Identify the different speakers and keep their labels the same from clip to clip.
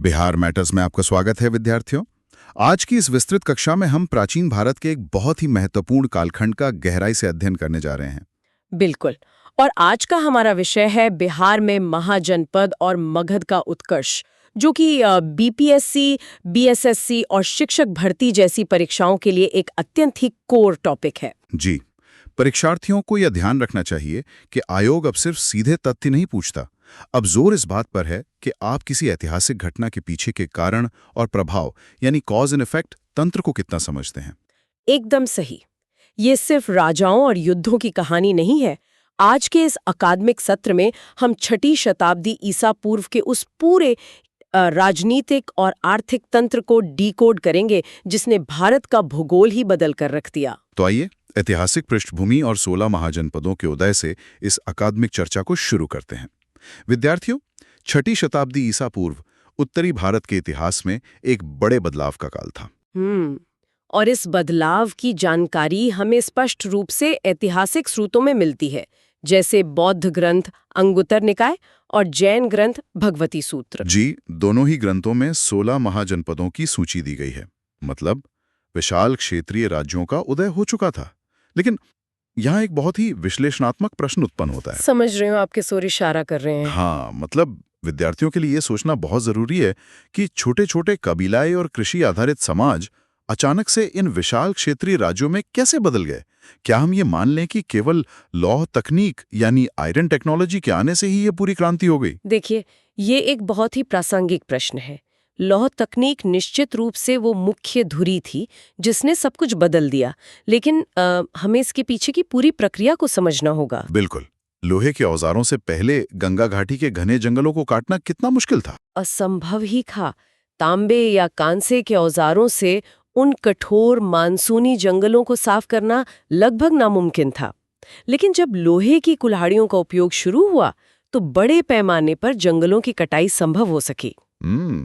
Speaker 1: Bihar matters में आपका स्वागत है विद्यार्थियों। आज की इस विस्तृत कक्षा में हम प्राचीन भारत के एक बहुत ही महत्वपूर्ण कालखंड का गहराई से अध्ययन करने जा रहे हैं।
Speaker 2: बिल्कुल। और आज का हमारा विषय है बिहार में महाजनपद और मगध का उत्कर्ष, जो कि बीपीएससी, बीएसएससी और शिक्षक भर्ती जैसी परीक्षाओं के लिए एक अत्यंत ही कोर टॉपिक है।
Speaker 1: जी, परीक्षार्थियों को यह ध्यान रखना चाहिए कि आयोग अब सिर्फ सीधे तथ्य नहीं पूछता। अब जोर इस बात पर है कि आप किसी ऐतिहासिक घटना के पीछे के कारण और प्रभाव यानी कॉज एंड इफेक्ट तंत्र को कितना समझते हैं।
Speaker 2: एकदम सही। ये सिर्फ राजाओं और युद्धों की कहानी नहीं है। आज के इस अकादमिक सत्र में हम 6ठी शताब्दी ईसा पूर्व के उस पूरे राजनीतिक और आर्थिक तंत्र को डीकोड करेंगे जिसने भारत का भूगोल ही बदल कर रख दिया।
Speaker 1: तो आइए ऐतिहासिक पृष्ठभूमि और 16 महाजनपदों के उदय से इस अकादमिक चर्चा को शुरू करते हैं। विद्यार्थियों, 6ठी शताब्दी ईसा पूर्व उत्तरी भारत के इतिहास में एक बड़े बदलाव का काल था।
Speaker 2: और इस बदलाव की जानकारी हमें स्पष्ट रूप से ऐतिहासिक स्रोतों में मिलती है, जैसे बौद्ध ग्रंथ अंगुत्तर निकाय और जैन ग्रंथ भगवती सूत्र।
Speaker 1: जी, दोनों ही ग्रंथों में 16 महाजनपदों की सूची दी गई है। मतलब विशाल क्षेत्रीय राज्यों का उदय हो चुका था। लेकिन यहाँ एक बहुत ही विश्लेषणात्मक प्रश्न उत्पन्न होता है।
Speaker 2: समझ रहे हो, आप किस ओर इशारा कर रहे हैं।
Speaker 1: हाँ, मतलब विद्यार्थियों के लिए ये सोचना बहुत जरूरी है कि छोटे छोटे कबीलाई और कृषि आधारित समाज अचानक से इन विशाल क्षेत्रीय राज्यों में कैसे बदल गए। क्या हम ये मान लें कि केवल लौह तकनीक यानी आयरन टेक्नोलॉजी के आने से ही ये पूरी क्रांति हो गई?
Speaker 2: देखिए, ये एक बहुत ही प्रासंगिक प्रश्न है। लौह तकनीक निश्चित रूप से वो मुख्य धुरी थी जिसने सब कुछ बदल दिया, लेकिन हमें इसके पीछे की पूरी प्रक्रिया को समझना होगा।
Speaker 1: बिल्कुल। लोहे के औजारों से पहले गंगा घाटी के घने जंगलों को काटना कितना मुश्किल था।
Speaker 2: असंभव ही था। तांबे या कांसे के औजारों से उन कठोर मानसूनी जंगलों को साफ करना लगभग नामुमकिन था। लेकिन जब लोहे की कुल्हाड़ियों का उपयोग शुरू हुआ तो बड़े पैमाने पर जंगलों की कटाई संभव हो सकी।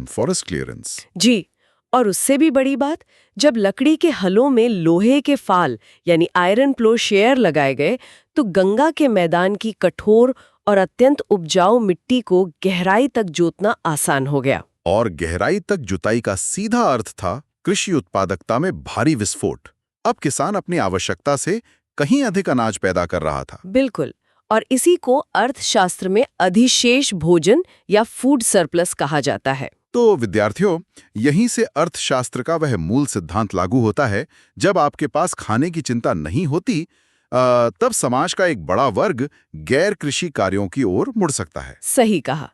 Speaker 1: Forest clearance.
Speaker 2: जी, और उससे भी बड़ी बात, जब लकड़ी के हलों में लोहे के फाल यानी आयरन प्लोशेयर लगाए गए तो गंगा के मैदान की कठोर और अत्यंत उपजाऊ मिट्टी को गहराई तक जोतना आसान हो गया।
Speaker 1: और गहराई तक जुताई का सीधा अर्थ था कृषि उत्पादकता में भारी विस्फोट। अब किसान अपनी आवश्यकता से कहीं अधिक अनाज पैदा कर रहा था।
Speaker 2: बिल्कुल, और इसी को अर्थशास्त्र में अधिशेष भोजन या फूड सरप्लस कहा जाता है।
Speaker 1: तो विद्यार्थियों, यहीं से अर्थशास्त्र का वह मूल सिद्धांत लागू होता है। जब आपके पास खाने की चिंता नहीं होती, तब समाज का एक बड़ा वर्ग गैर कृषि कार्यों की ओर मुड़ सकता है।
Speaker 2: सही कहा।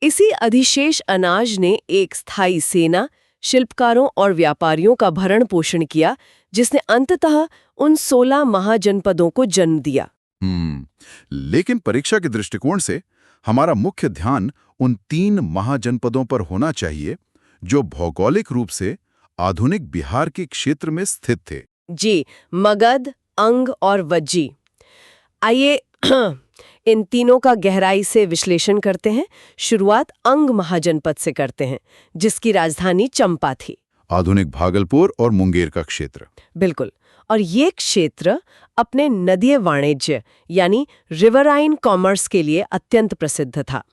Speaker 2: इसी अधिशेष अनाज ने एक स्थायी सेना, शिल्पकारों और व्यापारियों का भरण पोषण किया, जिसने अंततः उन 16 महाजनपदों को जन्म दिया।
Speaker 1: लेकिन परीक्षा के दृष्टिकोण से हमारा मुख्य ध्यान उन 3 महाजनपदों पर होना चाहिए जो भौगोलिक रूप से आधुनिक बिहार के क्षेत्र में स्थित थे।
Speaker 2: जी, मगध, अंग और वज्जी। आइए इन तीनों का गहराई से विश्लेषण करते हैं। शुरुआत अंग महाजनपद से करते हैं, जिसकी राजधानी चंपा थी।
Speaker 1: आधुनिक भागलपुर और मुंगेर का क्षेत्र।
Speaker 2: बिल्कुल, और ये क्षेत्र अपने नदीय वाणिज्य यानी रिवराइन कॉमर्स के लिए अत्यंत प्रसिद्ध था।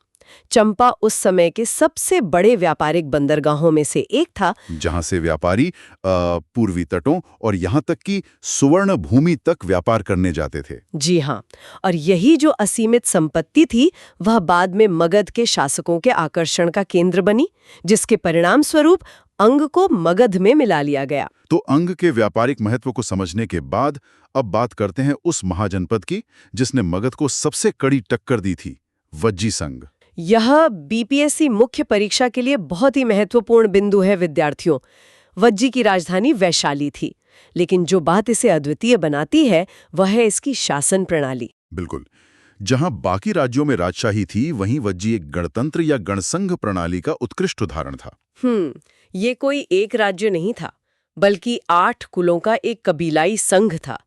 Speaker 2: चंपा उस समय के सबसे बड़े व्यापारिक बंदरगाहों में से एक था,
Speaker 1: जहां से व्यापारी पूर्वी तटों और यहां तक कि सुवर्ण भूमि तक व्यापार करने जाते थे।
Speaker 2: जी हाँ, और यही जो असीमित संपत्ति थी वह बाद में मगध के शासकों के आकर्षण का केंद्र बनी, जिसके परिणाम स्वरूप अंग को मगध में मिला लिया गया।
Speaker 1: तो अंग के व्यापारिक महत्व को समझने के बाद अब बात करते हैं उस महाजनपद की जिसने मगध को सबसे कड़ी टक्कर दी थी, वज्जी संघ।
Speaker 2: यह बीपीएससी मुख्य परीक्षा के लिए बहुत ही महत्वपूर्ण बिंदु है विद्यार्थियों। वज्जी की राजधानी वैशाली थी, लेकिन जो बात इसे अद्वितीय बनाती है वह है इसकी शासन प्रणाली।
Speaker 1: बिल्कुल, जहां बाकी राज्यों में राजशाही थी, वहीं वज्जी एक गणतंत्र या गणसंघ प्रणाली का उत्कृष्ट उदाहरण था।
Speaker 2: ये कोई एक राज्य नहीं था, बल्कि 8 कुलों का एक कबीलाई संघ था,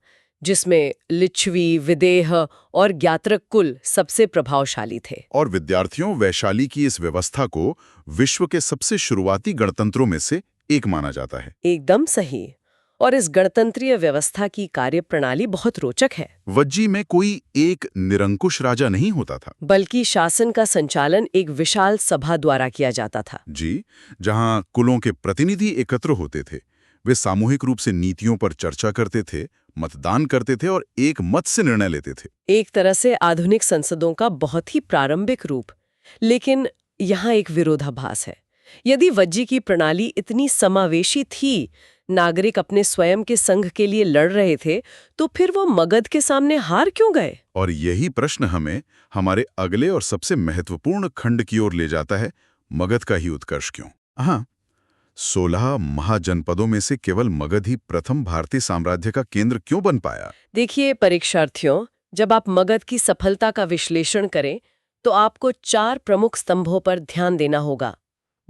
Speaker 2: जिसमें लिच्छवी, विदेह और ज्ञात्रक कुल सबसे प्रभावशाली थे।
Speaker 1: और विद्यार्थियों, वैशाली की इस व्यवस्था को विश्व के सबसे शुरुआती गणतंत्रों में से एक माना जाता है।
Speaker 2: एकदम सही। और इस गणतंत्रीय व्यवस्था की कार्यप्रणाली बहुत रोचक है।
Speaker 1: वज्जी में कोई एक निरंकुश राजा नहीं होता था।
Speaker 2: बल्कि शासन का संचालन एक विशाल सभा द्वारा किया जाता था।
Speaker 1: जी, जहां कुलों के प्रतिनिधि एकत्र होते थे। वे सामूहिक रूप से नीतियों पर चर्चा करते थे, मतदान करते थे और एक मत से निर्णय लेते थे।
Speaker 2: एक तरह से आधुनिक संसदों का बहुत ही प्रारंभिक रूप। लेकिन यहाँ एक विरोधाभास है। यदि वज्जी की प्रणाली इतनी समावेशी थी, नागरिक अपने स्वयं के संघ के लिए लड़ रहे थे, तो फिर वो मगध के सामने हार क्यों गए?
Speaker 1: और यही प्रश्न हमें हमारे अगले और सबसे महत्वपूर्ण खंड की ओर ले जाता है, मगध का ही उत्कर्ष क्यों? हाँ, 16 महाजनपदों में से केवल मगध ही प्रथम भारतीय साम्राज्य का केंद्र क्यों बन पाया?
Speaker 2: देखिए परीक्षार्थियों, जब आप मगध की सफलता का विश्लेषण करें, तो आपको 4 प्रमुख स्तंभों पर ध्यान देना होगा: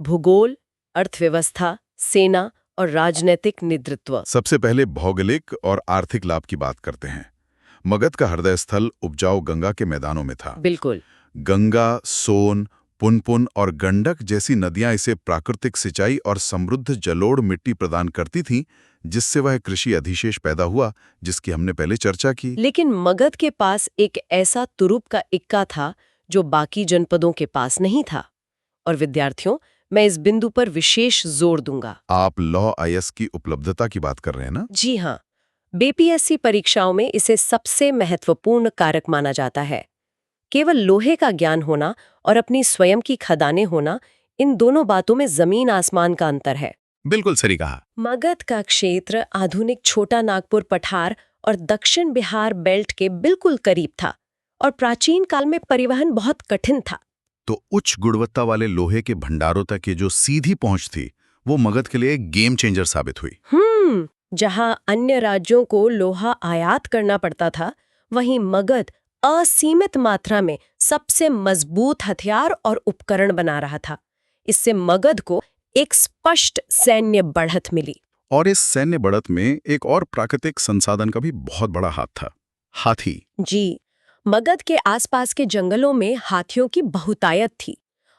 Speaker 2: भूगोल, अर्थव्यवस्था, सेना और राजनीतिक नेतृत्व।
Speaker 1: सबसे पहले भौगोलिक और आर्थिक लाभ की बात करते हैं। मगध का हृदय स्थल उपजाऊ गंगा के मैदानों में था।
Speaker 2: बिल्कुल।
Speaker 1: गंगा, सोन, पुनपुन और गंडक जैसी नदियां इसे प्राकृतिक सिंचाई और समृद्ध जलोढ़ मिट्टी प्रदान करती थीं, जिससे वह कृषि अधिशेष पैदा हुआ, जिसकी हमने पहले चर्चा की।
Speaker 2: लेकिन मगध के पास एक ऐसा तुरुप का इक्का था जो बाकी जनपदों के पास नहीं था। और विद्यार्थियों, मैं इस बिंदु पर विशेष जोर दूंगा।
Speaker 1: आप लौह अयस्क की उपलब्धता की बात कर रहे हैं ना?
Speaker 2: जी हाँ, बीपीएससी परीक्षाओं में इसे सबसे महत्वपूर्ण कारक माना जाता है। केवल लोहे का ज्ञान होना और अपनी स्वयं की खदानें होना, इन दोनों बातों में जमीन आसमान का अंतर है।
Speaker 1: बिल्कुल सही कहा।
Speaker 2: मगध का क्षेत्र आधुनिक छोटा नागपुर पठार और दक्षिण बिहार बेल्ट के बिल्कुल करीब था और प्राचीन काल में परिवहन बहुत कठिन था।
Speaker 1: तो उच्च गुणवत्ता वाले लोहे के भंडारों तक की जो सीधी पहुंच थी, वो मगध के लिए एक गेम चेंजर साबित हुई।
Speaker 2: जहां अन्य राज्यों को लोहा आयात करना पड़ता था, वहीं मगध असीमित मात्रा में सबसे मजबूत हथियार और उपकरण बना रहा था। इससे मगध को एक स्पष्ट सैन्य बढ़त मिली।
Speaker 1: और इस सैन्य बढ़त में एक और प्राकृतिक संसाधन का भी बहुत बड़ा हाथ था, हाथी।
Speaker 2: जी, मगध के आसपास के जंगलों में हाथियों की बहुतायत थी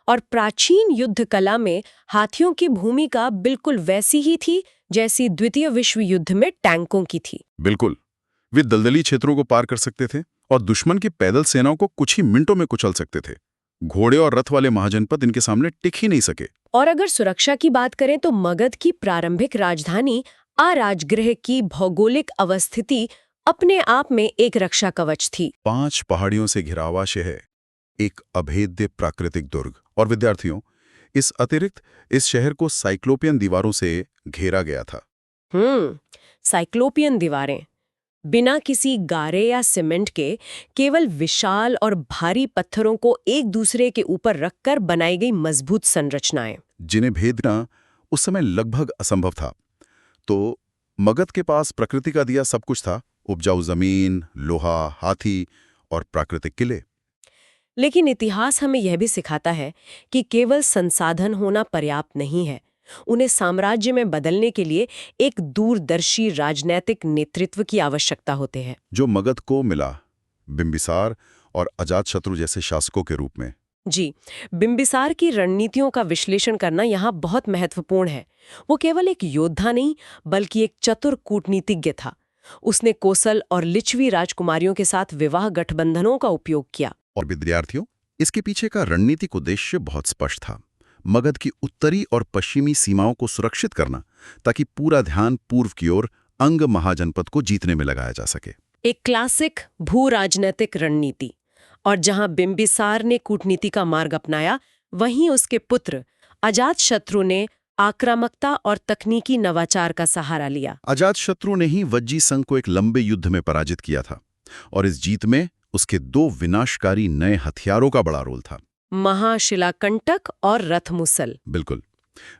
Speaker 2: और प्राचीन युद्ध कला में हाथियों की भूमिका बिल्कुल वैसी ही थी जैसी द्वितीय विश्व युद्ध में टैंकों की थी।
Speaker 1: बिल्कुल, वे दलदली क्षेत्रों को पार कर सकते थे और दुश्मन की पैदल सेनाओं को कुछ ही मिनटों में कुचल सकते थे। घोड़े और रथ वाले महाजनपद इनके सामने टिक ही नहीं सके।
Speaker 2: और अगर सुरक्षा की बात करें तो मगध की प्रारंभिक राजधानी अराजगृह की भौगोलिक अवस्थिति अपने आप में एक रक्षा कवच थी।
Speaker 1: 5 पहाड़ियों से घिरा हुआ शहर, एक अभेद्य प्राकृतिक दुर्ग। और विद्यार्थियों, इस अतिरिक्त इस शहर को साइक्लोपियन दीवारों से घेरा गया था।
Speaker 2: साइक्लोपियन दीवारें, बिना किसी गारे या सीमेंट के केवल विशाल और भारी पत्थरों को एक दूसरे के ऊपर रखकर बनाई गई मजबूत संरचनाएं,
Speaker 1: जिन्हें भेदना उस समय लगभग असंभव था। तो मगध के पास प्रकृति का दिया सब कुछ था, उपजाऊ जमीन, लोहा, हाथी और प्राकृतिक किले।
Speaker 2: लेकिन इतिहास हमें यह भी सिखाता है कि केवल संसाधन होना पर्याप्त नहीं है। उन्हें साम्राज्य में बदलने के लिए एक दूरदर्शी राजनैतिक नेतृत्व की आवश्यकता होते है,
Speaker 1: जो मगध को मिला बिंबिसार और अजातशत्रु जैसे शासकों के रूप में।
Speaker 2: जी, बिंबिसार की रणनीतियों का विश्लेषण करना यहाँ बहुत महत्वपूर्ण है। वो केवल एक योद्धा नहीं, बल्कि एक चतुर कूटनीतिज्ञ था। उसने कोसल और लिच्छवी राजकुमारियों के साथ विवाह गठबंधनों का उपयोग किया।
Speaker 1: और विद्यार्थियों, इसके पीछे का रणनीतिक उद्देश्य बहुत स्पष्ट था, मगध की उत्तरी और पश्चिमी सीमाओं को सुरक्षित करना, ताकि पूरा ध्यान पूर्व की ओर अंग महाजनपद को जीतने में लगाया जा सके।
Speaker 2: एक क्लासिक भू राजनीतिक रणनीति। और जहां बिंबिसार ने कूटनीति का मार्ग अपनाया, वहीं उसके पुत्र अजातशत्रु ने आक्रामकता और तकनीकी नवाचार का सहारा लिया।
Speaker 1: अजातशत्रु ने ही वज्जी संघ को एक लंबे युद्ध में पराजित किया था, और इस जीत में उसके 2 विनाशकारी नए हथियारों का बड़ा रोल था,
Speaker 2: महाशिलाकंटक और रथमुसल।
Speaker 1: बिल्कुल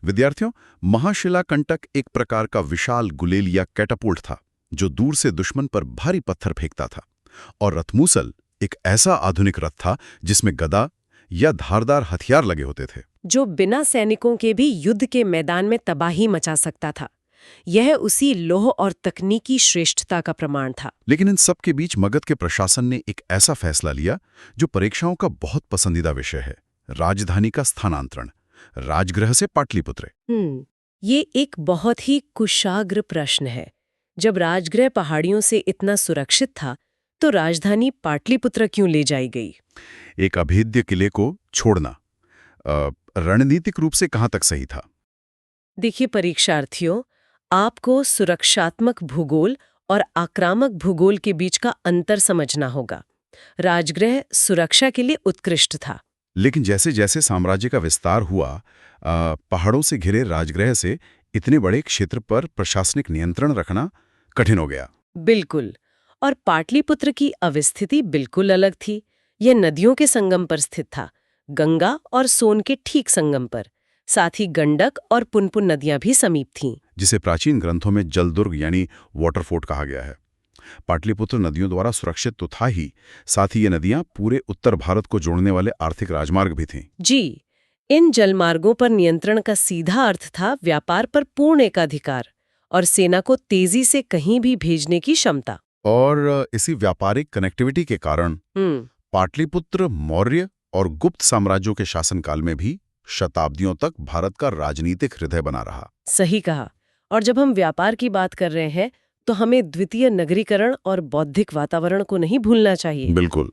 Speaker 1: विद्यार्थियों, महाशिलाकंटक एक प्रकार का विशाल गुलेल या कैटापुल्ट था, जो दूर से दुश्मन पर भारी पत्थर फेंकता था। और रथमुसल एक ऐसा आधुनिक रथ था जिसमें गदा या धारदार हथियार लगे होते थे,
Speaker 2: जो बिना सैनिकों के भी युद्ध के मैदान में तबाही मचा सकता था। यह उसी लोह और तकनीकी श्रेष्ठता का प्रमाण था।
Speaker 1: लेकिन इन सब के बीच मगध के प्रशासन ने एक ऐसा फैसला लिया जो परीक्षाओं का बहुत पसंदीदा विषय है, राजधानी का स्थानांतरण, राजगृह से पाटलिपुत्र।
Speaker 2: ये एक बहुत ही कुशाग्र प्रश्न है। जब राजगृह पहाड़ियों से इतना सुरक्षित था तो राजधानी पाटलिपुत्र क्यों ले जाई गई?
Speaker 1: एक अभेद्य किले को छोड़ना रणनीतिक रूप से कहाँ तक सही था?
Speaker 2: देखिए परीक्षार्थियों, आपको सुरक्षात्मक भूगोल और आक्रामक भूगोल के बीच का अंतर समझना होगा। राजगृह सुरक्षा के लिए उत्कृष्ट था।
Speaker 1: लेकिन जैसे जैसे साम्राज्य का विस्तार हुआ, पहाड़ों से घिरे राजगृह से इतने बड़े क्षेत्र पर प्रशासनिक नियंत्रण रखना कठिन हो गया।
Speaker 2: बिल्कुल। और पाटलिपुत्र की अवस्थिति बिल्कुल अलग थी। यह नदियों के संगम पर स्थित था, गंगा और सोन के ठीक संगम पर। साथ ही गंडक और पुनपुन नदियां भी समीप थीं।
Speaker 1: जिसे प्राचीन ग्रंथों में जलदुर्ग यानी वाटरफोर्ट कहा गया है। पाटलिपुत्र नदियों द्वारा सुरक्षित तो था ही, साथ ही ये नदियां पूरे उत्तर भारत को जोड़ने वाले आर्थिक राजमार्ग भी थीं।
Speaker 2: जी, इन जलमार्गों पर नियंत्रण का सीधा अर्थ था व्यापार पर पूर्ण एकाधिकार और सेना को तेजी से कहीं भी भेजने की क्षमता।
Speaker 1: और इसी व्यापारिक कनेक्टिविटी के कारण पाटलिपुत्र मौर्य और गुप्त साम्राज्यों के शासनकाल में भी शताब्दियों तक भारत का राजनीतिक हृदय बना रहा।
Speaker 2: सही कहा। और जब हम व्यापार की बात कर रहे हैं तो हमें द्वितीय नगरीकरण और बौद्धिक वातावरण को नहीं भूलना चाहिए।
Speaker 1: बिल्कुल।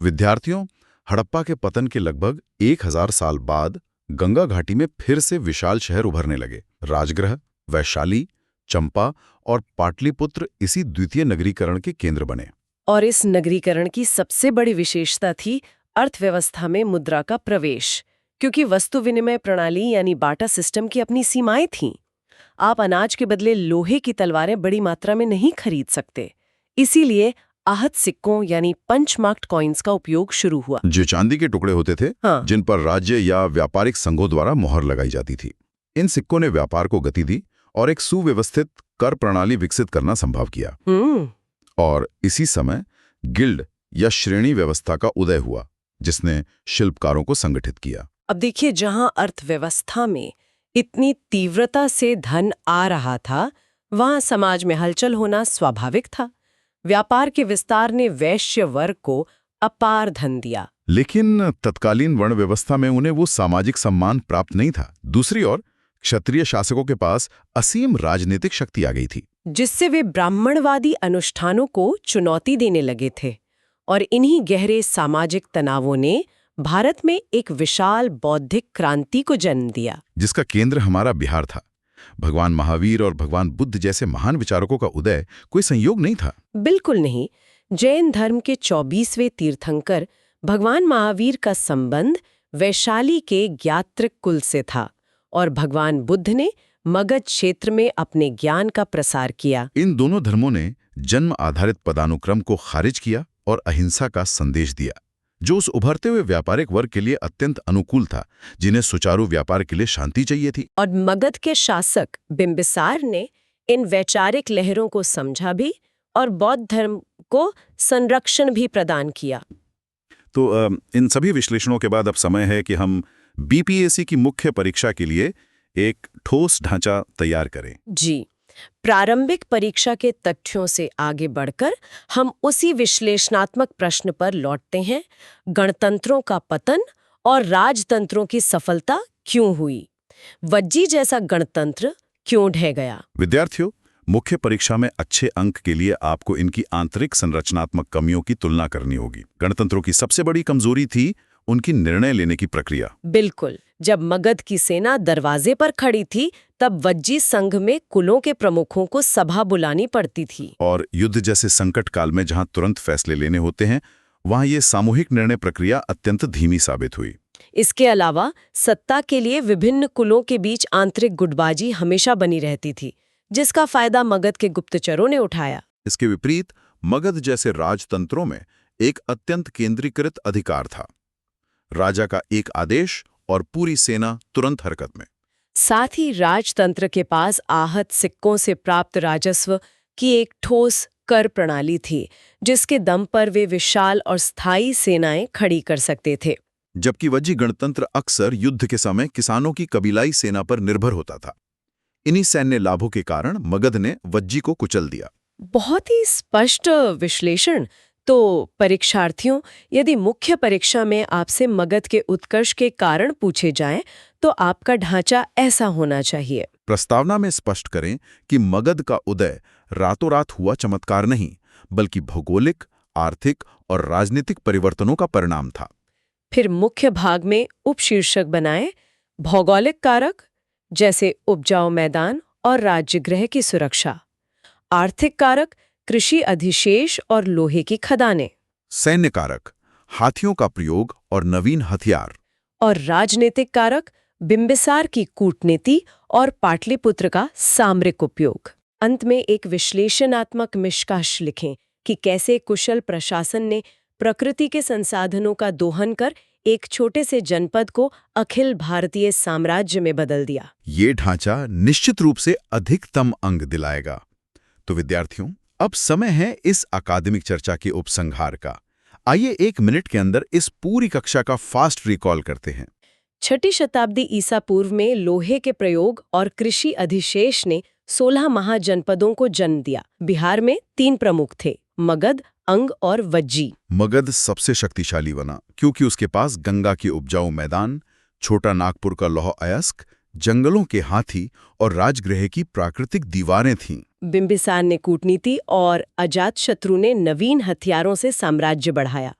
Speaker 1: विद्यार्थियों, हड़प्पा के पतन के लगभग 1000 साल बाद गंगा घाटी में फिर से विशाल शहर उभरने लगे। राजगृह, वैशाली, चंपा और पाटलिपुत्र इसी द्वितीय नगरीकरण के केंद्र बने।
Speaker 2: और इस नगरीकरण की सबसे बड़ी विशेषता थी अर्थव्यवस्था में मुद्रा का प्रवेश, क्योंकि वस्तु विनिमय प्रणाली यानी बाटा सिस्टम की अपनी सीमाएं थीं। आप अनाज के बदले लोहे की तलवारें बड़ी मात्रा में नहीं खरीद सकते। इसीलिए आहत सिक्कों यानी पंचमार्क्ड कॉइन्स का उपयोग शुरू हुआ।
Speaker 1: जो चांदी के टुकड़े होते थे,
Speaker 2: हाँ।
Speaker 1: जिन पर राज्य या व्यापारिक संघों द्वारा मोहर लगाई जाती थी। इन सिक्कों ने व्यापार को गति दी और एक सुव्यवस्थित कर प्रणाली विकसित करना संभव किया। और इसी समय गिल्ड या श्रेणी व्यवस्था का उदय हुआ, जिसने शिल्पकारों को संगठित किया।
Speaker 2: अब देखिए, जहां अर्थव्यवस्था में इतनी तीव्रता से धन आ रहा था, वहां समाज में हलचल होना स्वाभाविक था। व्यापार के विस्तार ने वैश्य वर्ग को अपार धन दिया।
Speaker 1: लेकिन तत्कालीन वर्ण व्यवस्था में उन्हें वो सामाजिक सम्मान प्राप्त नहीं था। दूसरी ओर क्षत्रिय शासकों के पास असीम राजनीतिक शक्ति आ गई थी,
Speaker 2: जिससे वे ब्राह्मणवादी अनुष्ठानों को चुनौती देने लगे थे। और इन्हीं गहरे सामाजिक तनावों ने भारत में एक विशाल बौद्धिक क्रांति को जन्म दिया,
Speaker 1: जिसका केंद्र हमारा बिहार था। भगवान महावीर और भगवान बुद्ध जैसे महान विचारकों का उदय कोई संयोग नहीं था।
Speaker 2: बिल्कुल नहीं। जैन धर्म के 24वें तीर्थंकर भगवान महावीर का संबंध वैशाली के ज्ञात्रिक कुल से था और भगवान बुद्ध ने मगध क्षेत्र में अपने ज्ञान का प्रसार किया।
Speaker 1: इन दोनों धर्मों ने जन्म आधारित पदानुक्रम को खारिज किया और अहिंसा का संदेश दिया, जो उस उभरते हुए व्यापारिक वर्ग के लिए अत्यंत अनुकूल था, जिन्हें सुचारू व्यापार के लिए शांति चाहिए थी।
Speaker 2: और मगध के शासक बिंबिसार ने इन वैचारिक लहरों को समझा भी और बौद्ध धर्म को संरक्षण भी प्रदान किया।
Speaker 1: तो इन सभी विश्लेषणों के बाद अब समय है कि हम बीपीएससी की मुख्य परीक्षा के लिए एक ठोस ढांचा तैयार करें।
Speaker 2: जी, प्रारंभिक परीक्षा के तथ्यों से आगे बढ़कर हम उसी विश्लेषणात्मक प्रश्न पर लौटते हैं, गणतंत्रों का पतन और राजतंत्रों की सफलता क्यों हुई? वज्जी जैसा गणतंत्र क्यों ढह गया?
Speaker 1: विद्यार्थियों, मुख्य परीक्षा में अच्छे अंक के लिए आपको इनकी आंतरिक संरचनात्मक कमियों की तुलना करनी होगी। गणतंत्रों की सबसे बड़ी कमजोरी थी उनकी निर्णय लेने की प्रक्रिया।
Speaker 2: बिल्कुल। जब मगध की सेना दरवाजे पर खड़ी थी, तब वज्जी संघ में कुलों के प्रमुखों को सभा बुलानी पड़ती थी।
Speaker 1: और युद्ध जैसे संकट काल में जहां तुरंत फैसले लेने होते हैं, वहां ये सामूहिक निर्णय प्रक्रिया अत्यंत धीमी साबित हुई।
Speaker 2: इसके अलावा सत्ता के लिए विभिन्न कुलों के बीच आंतरिक गुटबाजी हमेशा बनी रहती थी, जिसका फायदा मगध के गुप्तचरों ने उठाया।
Speaker 1: इसके विपरीत मगध जैसे राजतंत्रों में एक अत्यंत केंद्रीकृत अधिकार था। राजा का एक आदेश और पूरी सेना तुरंत हरकत में।
Speaker 2: साथ ही राजतंत्र के पास आहत सिक्कों से प्राप्त राजस्व की एक ठोस कर प्रणाली थी, जिसके दम पर वे विशाल और स्थायी सेनाएं खड़ी कर सकते थे।
Speaker 1: जबकि वज्जी गणतंत्र अक्सर युद्ध के समय किसानों की कबीलाई सेना पर निर्भर होता था। इन्हीं सैन्य लाभों के कारण मगध ने वज्जी को कुचल दिया।
Speaker 2: बहुत ही स्पष्ट विश्लेषण। तो परीक्षार्थियों, यदि मुख्य परीक्षा में आपसे मगध के उत्कर्ष के कारण पूछे जाएं, तो आपका ढांचा ऐसा होना चाहिए।
Speaker 1: प्रस्तावना में स्पष्ट करें कि मगध का उदय रातों रात हुआ चमत्कार नहीं, बल्कि भौगोलिक, आर्थिक और राजनीतिक परिवर्तनों का परिणाम था।
Speaker 2: फिर मुख्य भाग में उपशीर्षक बनाएं, भौगोलिक कारक जैसे उपजाऊ मैदान और राज्यगृह की सुरक्षा, आर्थिक कारक कृषि अधिशेष और लोहे की खदानें,
Speaker 1: सैन्य कारक हाथियों का प्रयोग और नवीन हथियार,
Speaker 2: और राजनीतिक कारक बिंबिसार की कूटनीति और पाटलिपुत्र का सामरिक उपयोग। अंत में एक विश्लेषणात्मक निष्कर्ष लिखें कि कैसे कुशल प्रशासन ने प्रकृति के संसाधनों का दोहन कर एक छोटे से जनपद को अखिल भारतीय साम्राज्य में बदल दिया।
Speaker 1: ये ढांचा निश्चित रूप से अधिकतम अंक दिलाएगा। तो विद्यार्थियों, अब समय है इस अकादमिक चर्चा के उपसंहार का। आइए 1 मिनट के अंदर इस पूरी कक्षा का फास्ट रिकॉल करते हैं।
Speaker 2: 6ठी शताब्दी ईसा पूर्व में लोहे के प्रयोग और कृषि अधिशेष ने 16 महाजनपदों को जन्म दिया। बिहार में 3 प्रमुख थे, मगध, अंग और वज्जी।
Speaker 1: मगध सबसे शक्तिशाली बना क्योंकि उसके पास गंगा के उपजाऊ मैदान, छोटा नागपुर का लौह अयस्क, जंगलों के हाथी और राजगृह की प्राकृतिक दीवारें थीं।
Speaker 2: बिंबिसार ने कूटनीति और अजातशत्रु ने नवीन हथियारों से साम्राज्य बढ़ाया।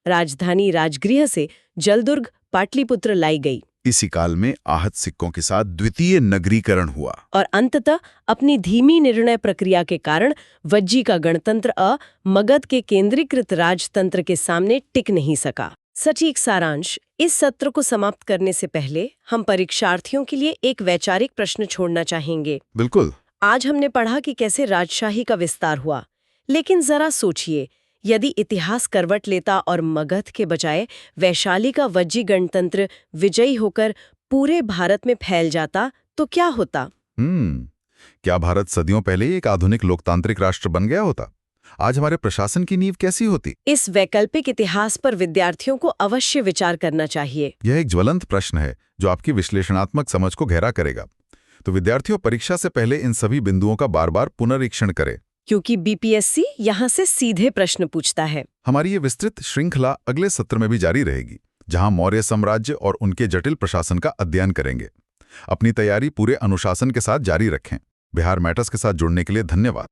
Speaker 2: राजधानी राजगृह से जलदुर्ग पाटलिपुत्र लाई गई।
Speaker 1: इसी काल में आहत सिक्कों के साथ द्वितीय नगरीकरण हुआ
Speaker 2: और अंततः अपनी धीमी निर्णय प्रक्रिया के कारण वज्जी का गणतंत्र मगध के केंद्रीकृत राजतंत्र के सामने टिक नहीं सका। सटीक सारांश, इस सत्र को समाप्त करने से पहले हम परीक्षार्थियों के लिए एक वैचारिक प्रश्न छोड़ना चाहेंगे।
Speaker 1: बिल्कुल।
Speaker 2: आज हमने पढ़ा कि कैसे राजशाही का विस्तार हुआ, लेकिन जरा सोचिए, यदि इतिहास करवट लेता और मगध के बजाय वैशाली का वज्जी गणतंत्र विजयी होकर पूरे भारत में फैल जाता तो क्या होता?
Speaker 1: क्या भारत सदियों पहले ही एक आधुनिक लोकतांत्रिक राष्ट्र बन गया होता? आज हमारे प्रशासन की नींव कैसी होती?
Speaker 2: इस वैकल्पिक इतिहास पर विद्यार्थियों को अवश्य विचार करना चाहिए।
Speaker 1: यह एक ज्वलंत प्रश्न है जो आपकी विश्लेषणात्मक समझ को गहरा करेगा। तो विद्यार्थियों, परीक्षा से पहले इन सभी बिंदुओं का बार-बार पुनरीक्षण करें,
Speaker 2: क्योंकि बीपीएससी यहाँ से सीधे प्रश्न पूछता है।
Speaker 1: हमारी ये विस्तृत श्रृंखला अगले सत्र में भी जारी रहेगी, जहां मौर्य साम्राज्य और उनके जटिल प्रशासन का अध्ययन करेंगे। अपनी तैयारी पूरे अनुशासन के साथ जारी रखें। बिहार मैटर्स के साथ जुड़ने के लिए धन्यवाद।